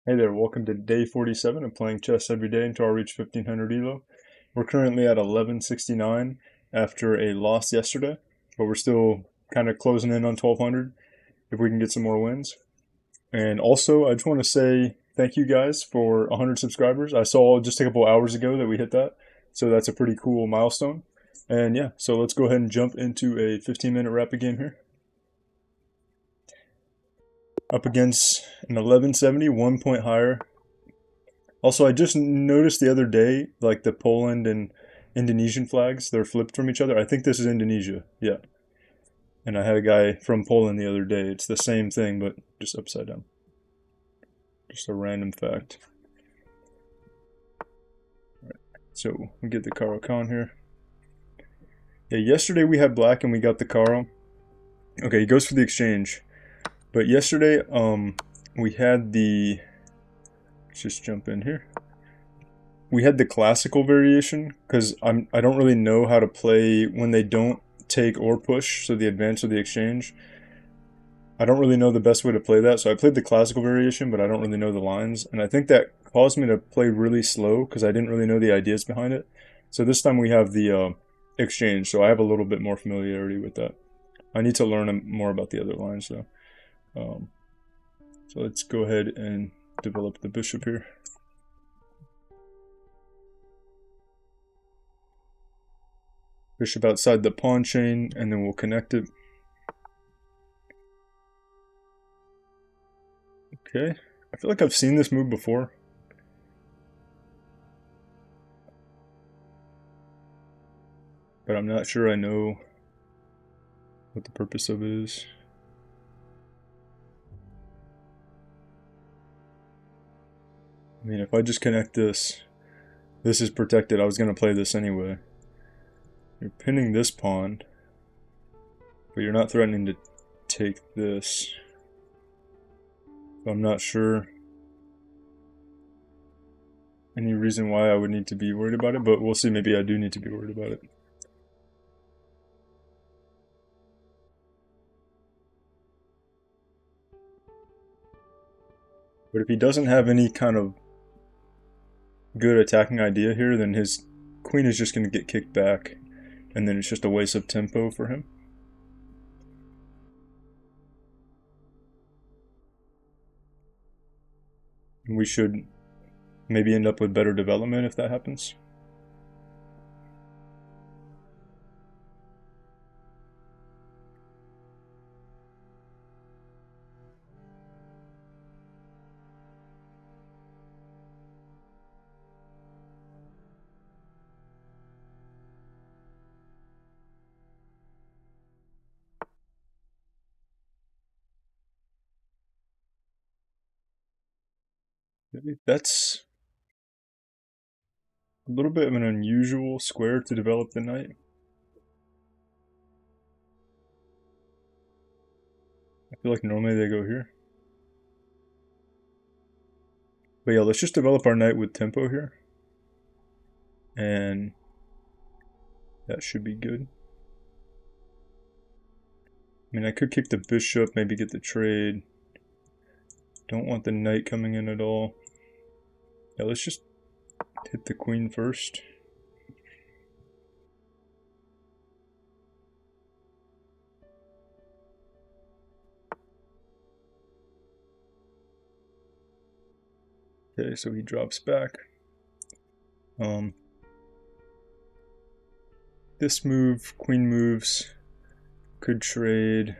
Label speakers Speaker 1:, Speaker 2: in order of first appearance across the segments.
Speaker 1: Hey there, welcome to day 47 of playing chess every day until I reach 1500 Elo. We're currently at 1169 after a loss yesterday, but we're still kind of closing in on 1200 if we can get some more wins. And also, I just want to say thank you guys for 100 subscribers. I saw just a couple hours ago that we hit that, so that's a pretty cool milestone. And yeah, so let's go ahead and jump into a 15-minute rapid game here. Up against an 1170, 1 point higher. Also, I just noticed the other day, like the Poland and Indonesian flags, they're flipped from each other. I think this is Indonesia, yeah. And I had a guy from Poland the other day. It's the same thing, but just upside down. Just a random fact. All right, so we get the Caro Khan here. Yeah, yesterday we had black and we got the Caro. Okay, he goes for the exchange. But yesterday, we had the... Let's just jump in here. We had the classical variation, because I don't really know how to play when they don't take or push, so the advance or the exchange. I don't really know the best way to play that, so I played the classical variation, but I don't really know the lines, and I think that caused me to play really slow, because I didn't really know the ideas behind it. So this time we have the exchange, so I have a little bit more familiarity with that. I need to learn more about the other lines, though. So let's go ahead and develop the bishop here. Bishop outside the pawn chain, and then we'll connect it. Okay, I feel like I've seen this move before. But I'm not sure I know what the purpose of it is. I mean, if I just connect this, this is protected. I was going to play this anyway. You're pinning this pawn, but you're not threatening to take this. So I'm not sure any reason why I would need to be worried about it, but we'll see. Maybe I do need to be worried about it. But if he doesn't have any kind of good attacking idea here, then his queen is just going to get kicked back, and then it's just a waste of tempo for him. And we should maybe end up with better development if that happens. That's a little bit of an unusual square to develop the knight. I feel like normally they go here. But yeah, let's just develop our knight with tempo here. And that should be good. I mean, I could kick the bishop, maybe get the trade. Don't want the knight coming in at all. Yeah, let's just hit the queen first. Okay, so he drops back. This move, queen moves, could trade.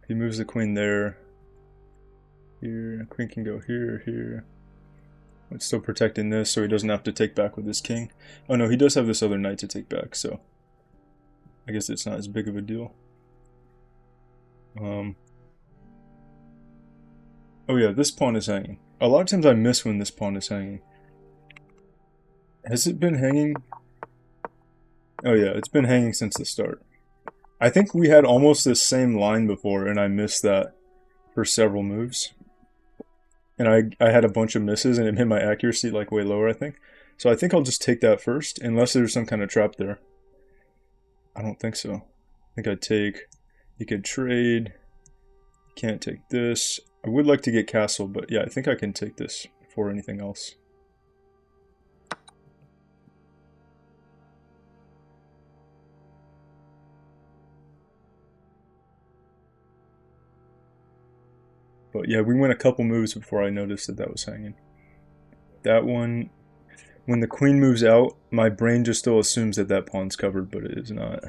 Speaker 1: He moves the queen there. Here, queen can go here, here. It's still protecting this, so he doesn't have to take back with his king. Oh no, he does have this other knight to take back, so I guess it's not as big of a deal. Oh yeah, this pawn is hanging. A lot of times I miss when this pawn is hanging. Has it been hanging? Oh yeah, it's been hanging since the start. I think we had almost this same line before, and I missed that for several moves. And I had a bunch of misses, and it made my accuracy like way lower, I think. So I think I'll just take that first, unless there's some kind of trap there. I don't think so. I think I'd take... You could trade. Can't take this. I would like to get castle, but yeah, I think I can take this before anything else. But yeah, we went a couple moves before I noticed that that was hanging. That one, when the queen moves out, my brain just still assumes that that pawn's covered, but it is not.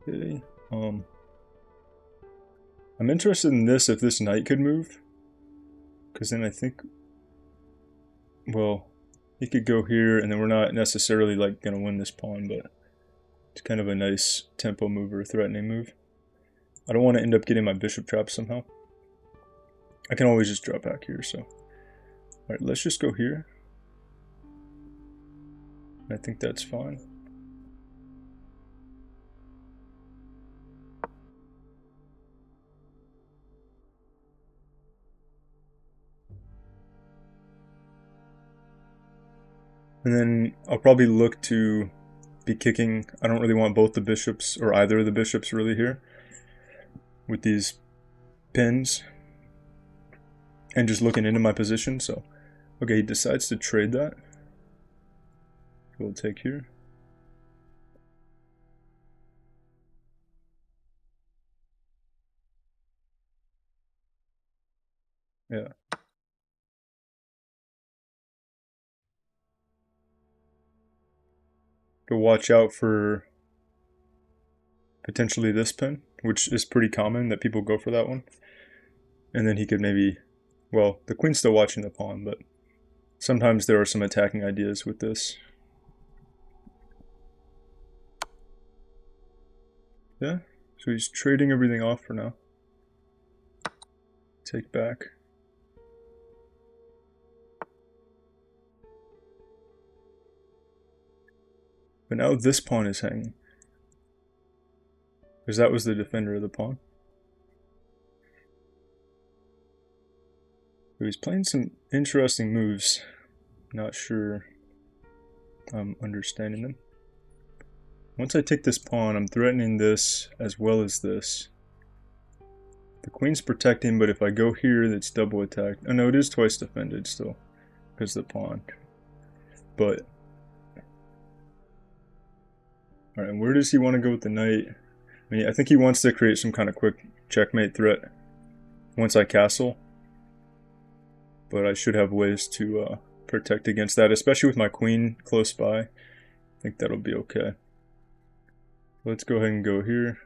Speaker 1: Okay. I'm interested in this if this knight could move. Because then I think, well, he could go here, and then we're not necessarily like going to win this pawn, but it's kind of a nice tempo move or threatening move. I don't want to end up getting my bishop trapped somehow. I can always just drop back here, so. Alright, let's just go here. I think that's fine. And then I'll probably look to be kicking. I don't really want both the bishops, or either of the bishops really here, with these pins. And just looking into my position, so. Okay, he decides to trade that. We'll take here. Yeah. Go watch out for potentially this pin, which is pretty common that people go for that one. And then he could maybe, well, the queen's still watching the pawn, but sometimes there are some attacking ideas with this. Yeah, so he's trading everything off for now. Take back. But now this pawn is hanging. Because that was the defender of the pawn. So he's playing some interesting moves. Not sure I'm understanding them. Once I take this pawn, I'm threatening this as well as this. The queen's protecting, but if I go here, that's double attacked. Oh no, it is twice defended still, because of the pawn. But, alright, and where does he want to go with the knight? I mean, I think he wants to create some kind of quick checkmate threat once I castle. But I should have ways to protect against that, especially with my queen close by. I think that'll be okay. Let's go ahead and go here.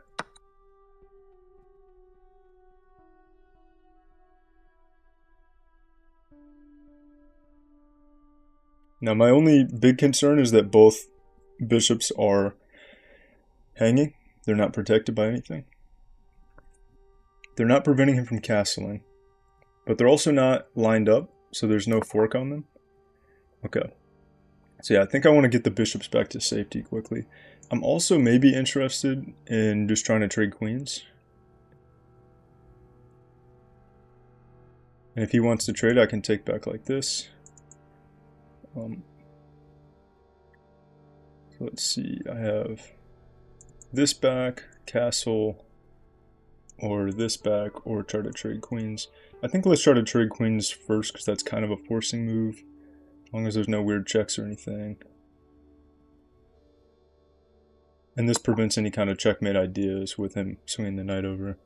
Speaker 1: Now my only big concern is that both bishops are hanging. They're not protected by anything. They're not preventing him from castling. But they're also not lined up, so there's no fork on them. Okay. So yeah, I think I want to get the bishops back to safety quickly. I'm also maybe interested in just trying to trade queens. And if he wants to trade, I can take back like this. So let's see, I have this back, castle, or this back, or try to trade queens. I think let's try to trade queens first, because that's kind of a forcing move, as long as there's no weird checks or anything. And this prevents any kind of checkmate ideas with him swinging the knight over.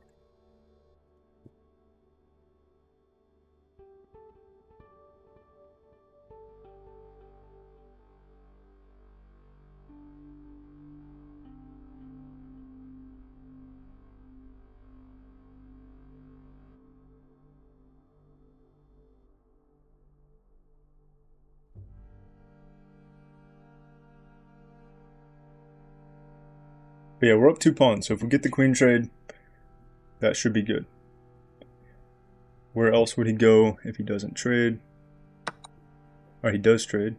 Speaker 1: But yeah, we're up 2 pawns, so if we get the queen trade, that should be good. Where else would he go if he doesn't trade? Alright, he does trade.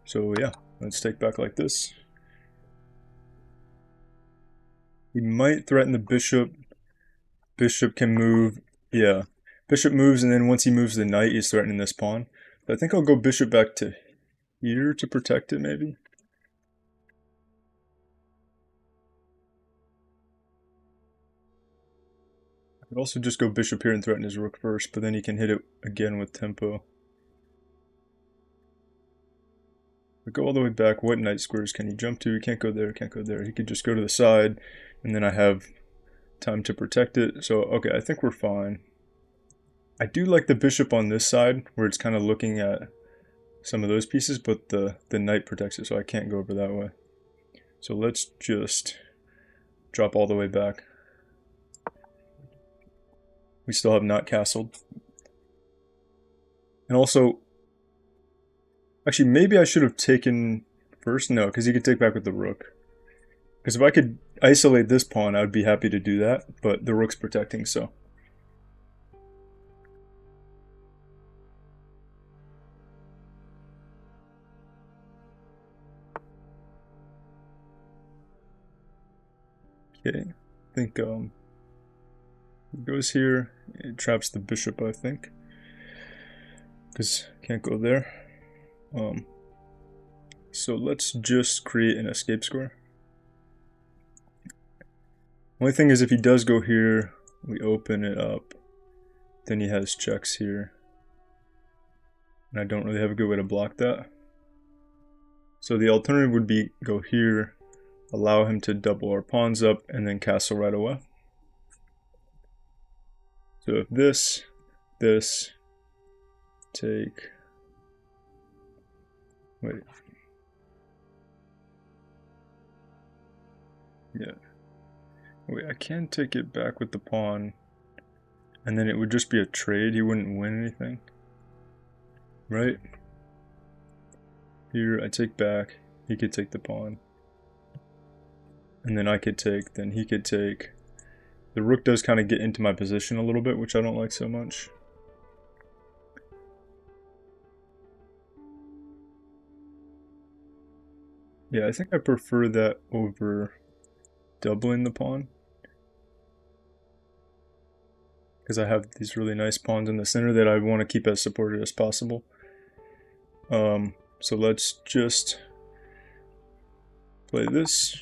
Speaker 1: So yeah, let's take back like this. We might threaten the bishop. Bishop can move. Yeah. Bishop moves, and then once he moves the knight, he's threatening this pawn. But I think I'll go bishop back to here to protect it, maybe. could also just go bishop here and threaten his rook first, but then he can hit it again with tempo. But go all the way back. What knight squares can he jump to? He can't go there, can't go there. He could just go to the side, and then I have time to protect it. So, okay, I think we're fine. I do like the bishop on this side, where it's kind of looking at some of those pieces, but the knight protects it, so I can't go over that way. So let's just drop all the way back. We still have not castled. And also, actually, maybe I should have taken first. No, because he could take back with the rook. Because if I could isolate this pawn, I would be happy to do that, but the rook's protecting, so. Okay, I think it goes here, it traps the bishop, I think. Because can't go there. So let's just create an escape square. Only thing is if he does go here, we open it up. Then he has checks here. And I don't really have a good way to block that. So the alternative would be go here, allow him to double our pawns up, and then castle right away. So if this, take, wait. Yeah. Wait, I can take it back with the pawn, and then it would just be a trade. He wouldn't win anything. Right? Here, I take back. He could take the pawn. And then I could take, then he could take. The rook does kind of get into my position a little bit, which I don't like so much. Yeah, I think I prefer that over doubling the pawn. Because I have these really nice pawns in the center that I want to keep as supported as possible. So let's just play this.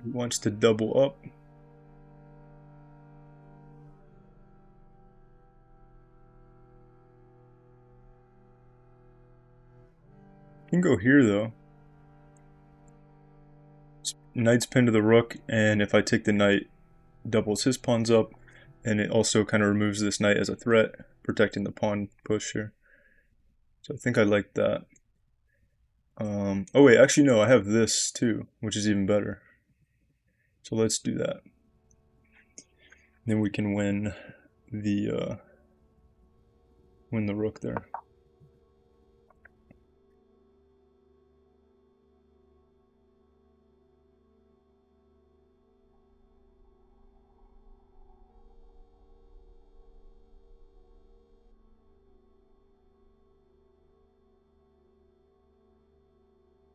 Speaker 1: He wants to double up. He can go here though. Knight's pinned to the rook, and if I take the knight, doubles his pawns up, and it also kind of removes this knight as a threat, protecting the pawn push here. So I think I like that. Oh wait, actually no, I have this too, which is even better. So let's do that. Then we can win the rook there.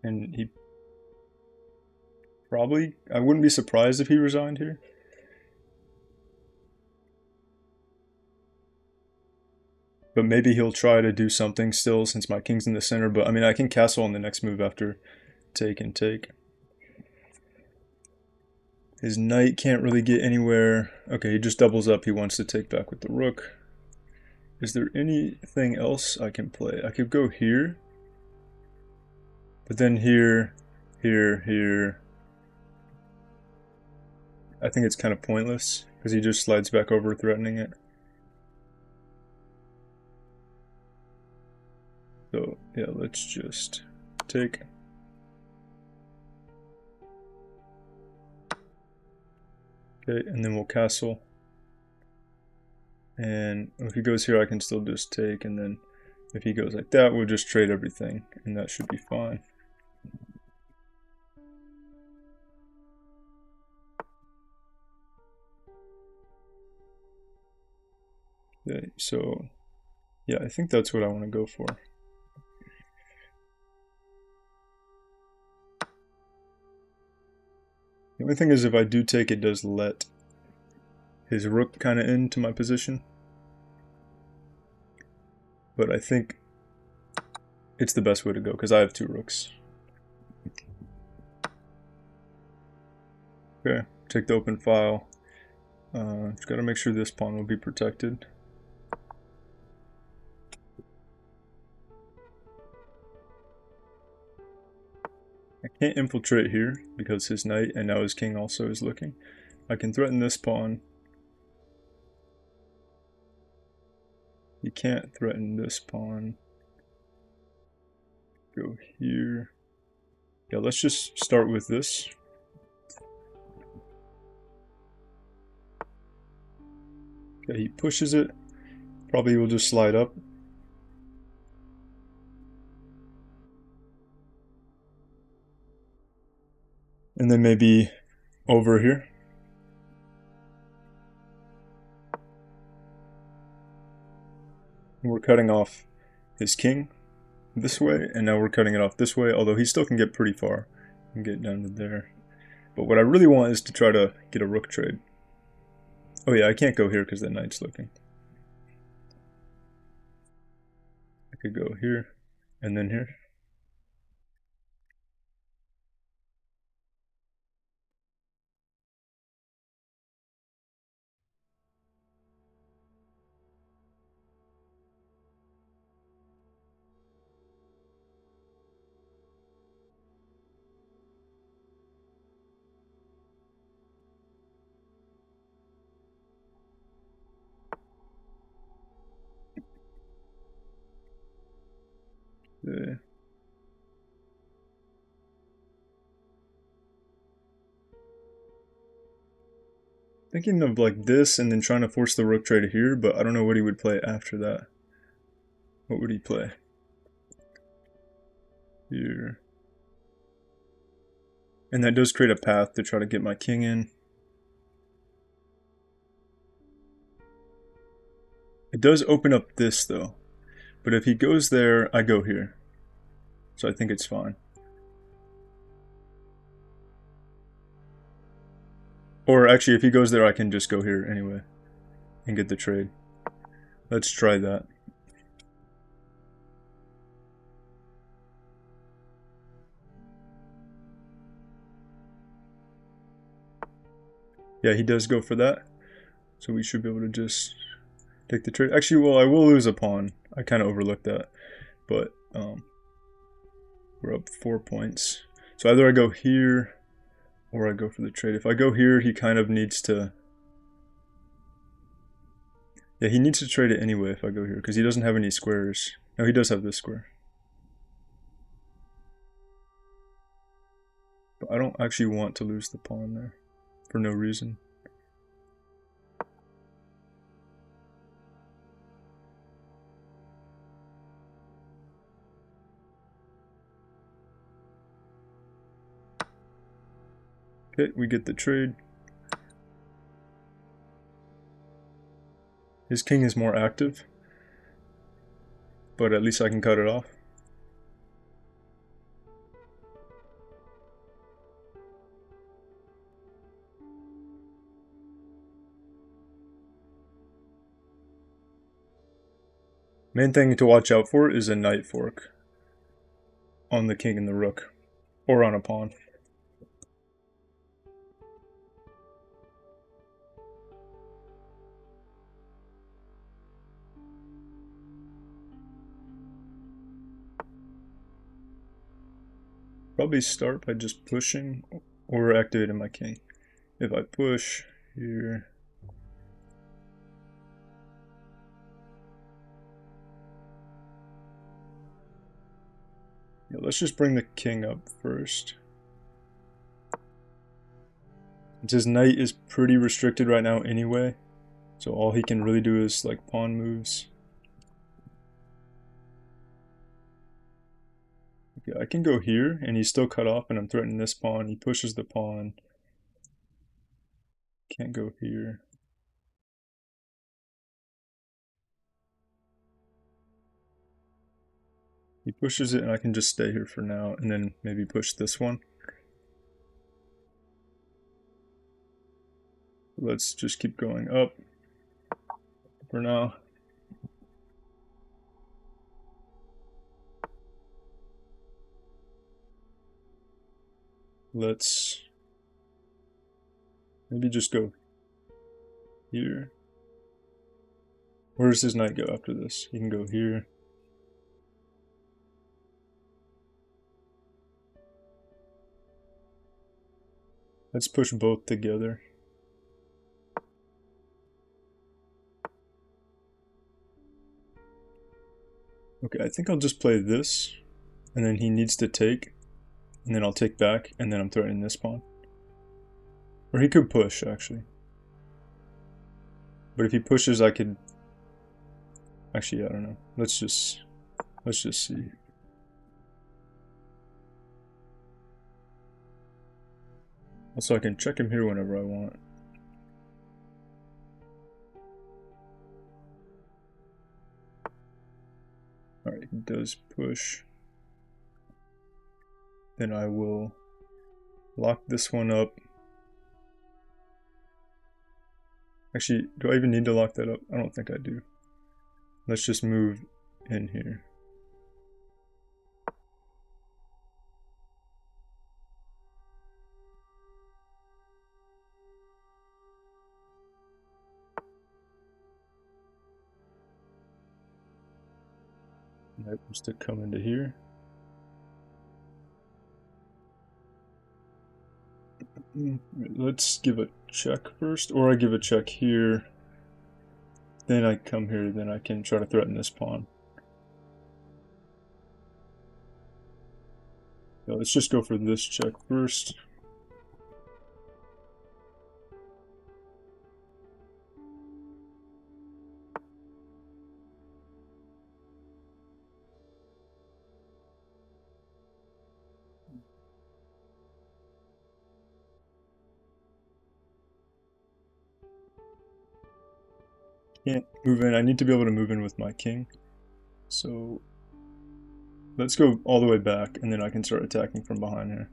Speaker 1: And he probably, I wouldn't be surprised if he resigned here. But maybe he'll try to do something still since my king's in the center. But I mean, I can castle on the next move after take and take. His knight can't really get anywhere. Okay, he just doubles up. He wants to take back with the rook. Is there anything else I can play? I could go here. But then here, here. I think it's kind of pointless because he just slides back over threatening it. So yeah, let's just take. Okay, and then we'll castle. And if he goes here, I can still just take, and then if he goes like that, we'll just trade everything, and that should be fine. Okay, so yeah, I think that's what I want to go for. The only thing is if I do take, it does let his rook kind of into my position. but I think it's the best way to go because I have 2 rooks. Okay, take the open file. Just gotta make sure this pawn will be protected. I can't infiltrate here because his knight and now his king also is looking. I can threaten this pawn. You can't threaten this pawn. Go here. Yeah, let's just start with this. Okay, he pushes it. Probably will just slide up. And then maybe over here. We're cutting off his king this way, and now we're cutting it off this way, although he still can get pretty far and get down to there. But what I really want is to try to get a rook trade. Oh yeah, I can't go here because the knight's looking. I could go here and then here. Thinking of like this and then trying to force the rook trade here, but I don't know what he would play after that. What would he play? Here. And that does create a path to try to get my king in. It does open up this though. But if he goes there, I go here. So I think it's fine. Or actually, if he goes there, I can just go here anyway and get the trade. Let's try that. Yeah, he does go for that. So we should be able to just take the trade. Actually, well, I will lose a pawn. I kind of overlooked that. But we're up 4 points. So either I go here or I go for the trade. If I go here, he kind of needs to... Yeah, he needs to trade it anyway if I go here, because he doesn't have any squares. No, he does have this square. But I don't actually want to lose the pawn there for no reason. Okay, we get the trade. His king is more active, but at least I can cut it off. Main thing to watch out for is a knight fork on the king and the rook, or on a pawn. Probably start by just pushing or activating my king. If I push here, yeah, let's just bring the king up first. His knight is pretty restricted right now anyway, so all he can really do is like pawn moves. Okay, I can go here and he's still cut off and I'm threatening this pawn. He pushes the pawn. Can't go here. He pushes it and I can just stay here for now and then maybe push this one. Let's just keep going up for now. let's maybe just go here. Where does his knight go after this? He can go here. Let's push both together. Okay, I think I'll just play this, and then he needs to take, and then I'll take back, and then I'm threatening this pawn. Or he could push, actually. But if he pushes, I could... Actually, I don't know. Let's just see. Also, I can check him here whenever I want. Alright, he does push. Then I will lock this one up. Actually, do I even need to lock that up? I don't think I do. Let's just move in here. That was to come into here. Let's give a check first, or I give a check here. Then I come here, then I can try to threaten this pawn. So let's just go for this check first. Can't move in. I need to be able to move in with my king. So let's go all the way back, and then I can start attacking from behind here.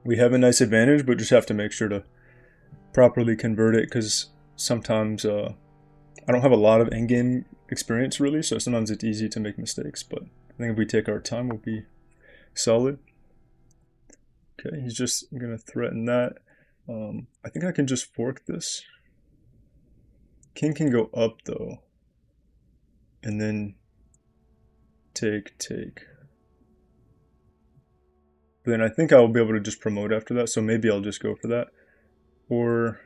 Speaker 1: We have a nice advantage, but just have to make sure to properly convert it, because sometimes I don't have a lot of endgame experience really, so sometimes it's easy to make mistakes, but I think if we take our time, we'll be solid. Okay, he's just gonna threaten that. I think I can just fork this. King can go up though, and then take. But then I think I'll be able to just promote after that, so maybe I'll just go for that. Or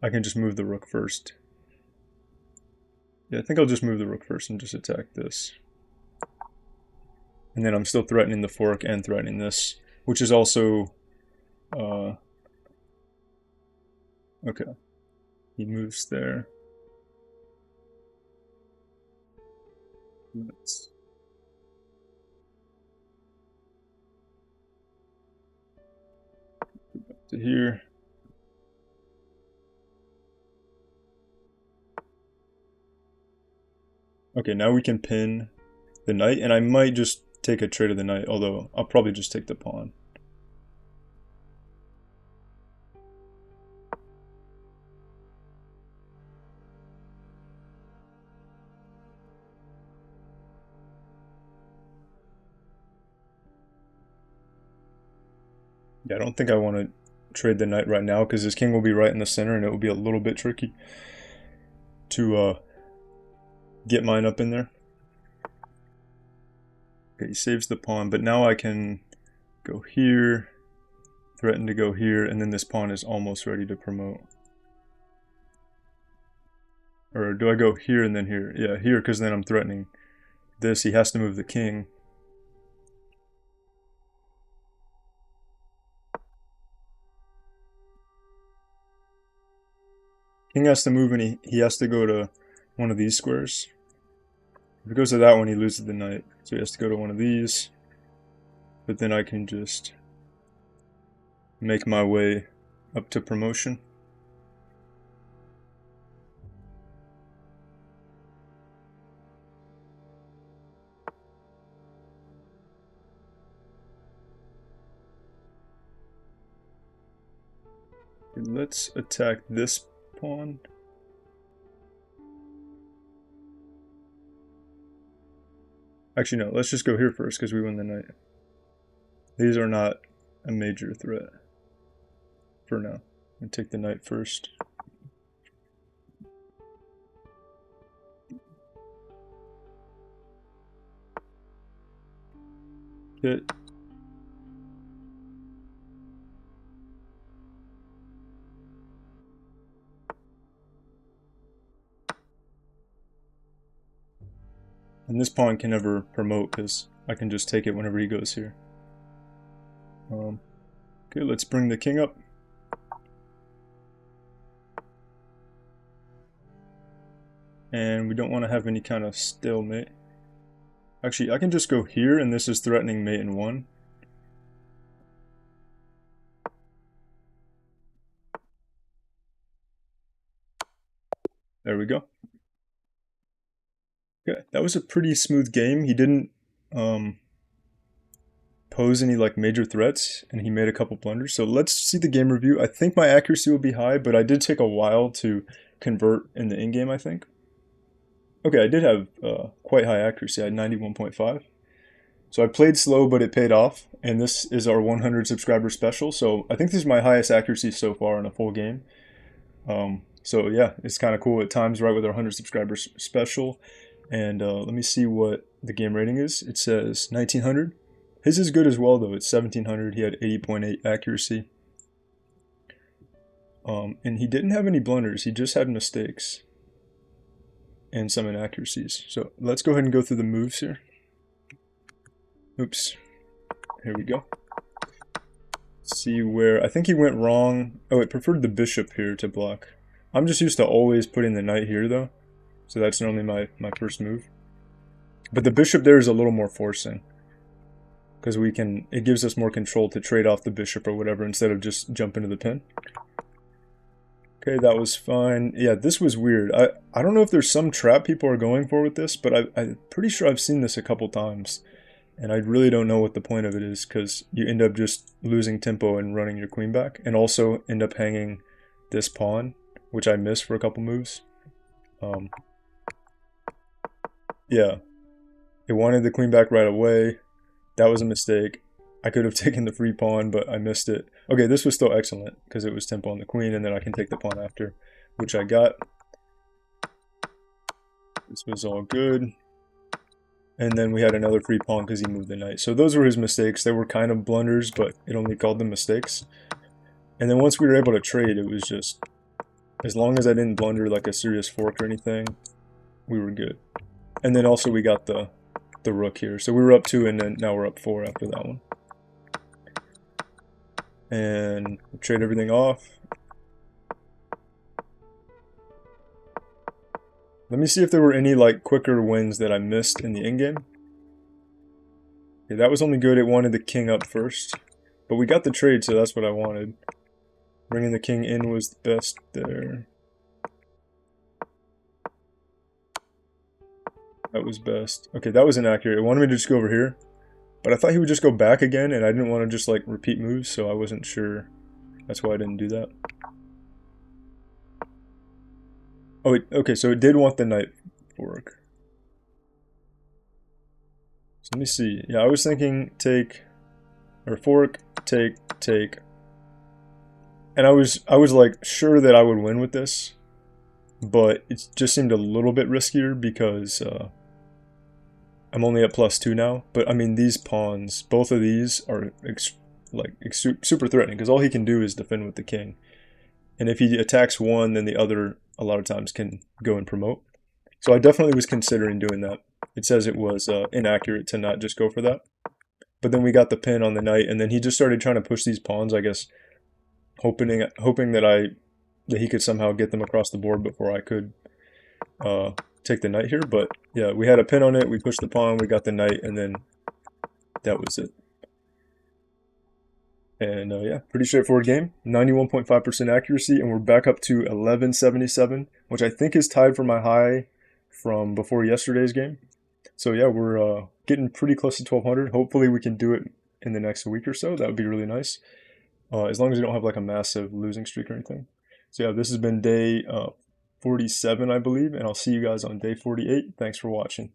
Speaker 1: I can just move the rook first. Yeah, I think I'll just move the rook first and just attack this. And then I'm still threatening the fork and threatening this, which is also... okay. He moves there. Let's... go back to here. Okay, now we can pin the knight, and I might just take a trade of the knight, although I'll probably just take the pawn. Yeah, I don't think I want to trade the knight right now, because his king will be right in the center, and it will be a little bit tricky to get mine up in there. Okay, he saves the pawn, but now I can go here, threaten to go here, and then this pawn is almost ready to promote. Or do I go here and then here? Yeah, here, because then I'm threatening this. He has to move the king. King has to move, and he has to go to one of these squares. If he goes to that one, he loses the knight. So he has to go to one of these. But then I can just make my way up to promotion. Okay, let's attack this pawn. Actually, no, let's just go here first because we win the knight. These are not a major threat for now. I'm gonna take the knight first. Hit. And this pawn can never promote because I can just take it whenever he goes here. Okay, let's bring the king up. And we don't want to have any kind of stalemate. Actually, I can just go here, and this is threatening mate in 1. There we go. Okay, that was a pretty smooth game. He didn't pose any like major threats, and he made a couple blunders. So let's see the game review. I think my accuracy will be high, but I did take a while to convert in the in-game, I think. Okay, I did have quite high accuracy. I had 91.5. So I played slow, but it paid off. And this is our 100 subscriber special. So I think this is my highest accuracy so far in a full game. So yeah, it's kind of cool. It times right with our 100 subscribers special. And let me see what the game rating is. It says 1900. His is good as well, though. It's 1700. He had 80.8 accuracy. And he didn't have any blunders. He just had mistakes and some inaccuracies. So let's go ahead and go through the moves here. Oops. Here we go. Let's see where... I think he went wrong. Oh, it preferred the bishop here to block. I'm just used to always putting the knight here, though. So that's normally my first move. But the bishop there is a little more forcing. Because we can... It gives us more control to trade off the bishop or whatever instead of just jump into the pin. Okay, that was fine. Yeah, this was weird. I don't know if there's some trap people are going for with this, but I'm pretty sure I've seen this a couple times. And I really don't know what the point of it is, because you end up just losing tempo and running your queen back. And also end up hanging this pawn, which I missed for a couple moves. Yeah. It wanted the queen back right away. That was a mistake. I could have taken the free pawn, but I missed it. Okay, this was still excellent, because it was tempo on the queen, and then I can take the pawn after, which I got. This was all good. And then we had another free pawn because he moved the knight. So those were his mistakes. They were kind of blunders, but it only called them mistakes. And then once we were able to trade, it was just... As long as I didn't blunder like a serious fork or anything, we were good. And then also we got the rook here. So we were up 2, and then now we're up 4 after that one. And we'll trade everything off. Let me see if there were any like quicker wins that I missed in the in-game. Okay, that was only good. It wanted the king up first. But we got the trade, so that's what I wanted. Bringing the king in was the best there. That was best. Okay, that was inaccurate. It wanted me to just go over here. But I thought he would just go back again, and I didn't want to just like repeat moves, so I wasn't sure. That's why I didn't do that. Oh, okay, so it did want the knight fork. So let me see. Yeah, I was thinking take, or fork, take. And I was like sure that I would win with this, but it just seemed a little bit riskier because I'm only at +2 now. But I mean, these pawns, both of these are super threatening because all he can do is defend with the king. And if he attacks one, then the other a lot of times can go and promote. So I definitely was considering doing that. It says it was inaccurate to not just go for that. But then we got the pin on the knight, and then he just started trying to push these pawns, I guess, hoping that he could somehow get them across the board before I could take the knight here. But yeah, we had a pin on it, we pushed the pawn, we got the knight, and then that was it. And yeah, pretty straightforward game. 91.5% accuracy, and we're back up to 1177, which I think is tied for my high from before yesterday's game. So yeah, we're getting pretty close to 1200. Hopefully we can do it in the next week or so. That would be really nice. as long as you don't have like a massive losing streak or anything. So yeah, this has been day 47, I believe, and I'll see you guys on day 48. Thanks for watching.